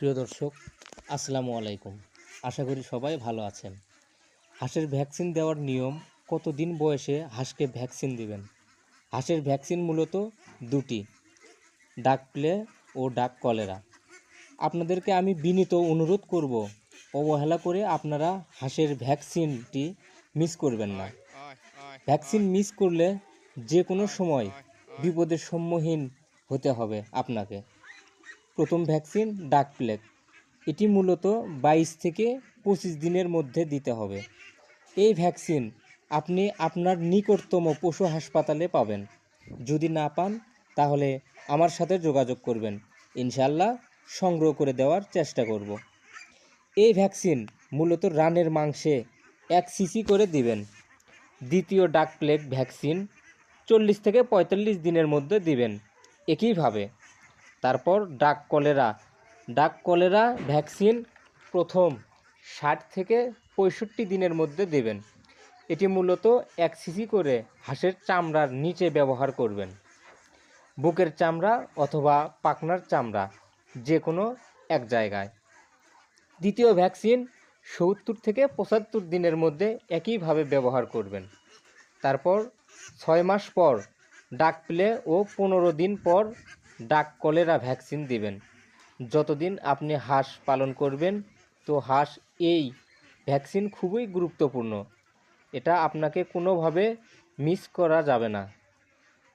প্রিয় দর্শক, আসসালামু আলাইকুম। আশা করি সবাই ভালো আছেন। হাঁসের ভ্যাকসিন দেওয়ার নিয়ম: কতদিন বয়সে হাঁসকে ভ্যাকসিন দিবেন। হাঁসের ভ্যাকসিন মূলত দুটি, ডাক প্লে ও ডাক কলেরা। আপনাদেরকে আমি বিনীত অনুরোধ করব, অবহেলা করে আপনারা হাঁসের ভ্যাকসিনটি মিস করবেন না। ভ্যাকসিন মিস করলে যে কোনো সময় বিপদের সম্মুখীন হতে হবে আপনাকে। প্রথম ভ্যাকসিন ডাক প্লেগ, এটি মূলত 22 থেকে 25 দিনের মধ্যে দিতে হবে। এই ভ্যাকসিন আপনি আপনার নিকটতম পশু হাসপাতালে পাবেন। যদি না পান তাহলে আমার সাথে যোগাযোগ করবেন, ইনশাআল্লাহ সংগ্রহ করে দেওয়ার চেষ্টা করব। এই ভ্যাকসিন মূলত রানের মাংসে 1 সিসি করে দিবেন। দ্বিতীয় ডাক প্লেগ ভ্যাকসিন 40 থেকে 45 দিনের মধ্যে দিবেন একইভাবে। তারপর ডাক কলেরা ভ্যাকসিন প্রথম 60 থেকে 65 দিনের মধ্যে দেবেন। এটি মূলত 1 সিসি করে হাঁসের চামড়ার নিচে ব্যবহার করবেন। বুকের চামড়া অথবা পাখনার চামড়া যে কোনো এক জায়গায়। দ্বিতীয় ভ্যাকসিন 70 থেকে 75 দিনের মধ্যে একইভাবে ব্যবহার করবেন। তারপর 6 মাস পর ডাক প্লে ও 15 দিন পর ডাক কলেরা ভ্যাকসিন দিবেন। যতদিন আপনি হাঁস পালন করবেন, তো হাঁস এই ভ্যাকসিন খুবই গুরুত্বপূর্ণ। এটা আপনাকে কোনোভাবে মিস করা যাবে না।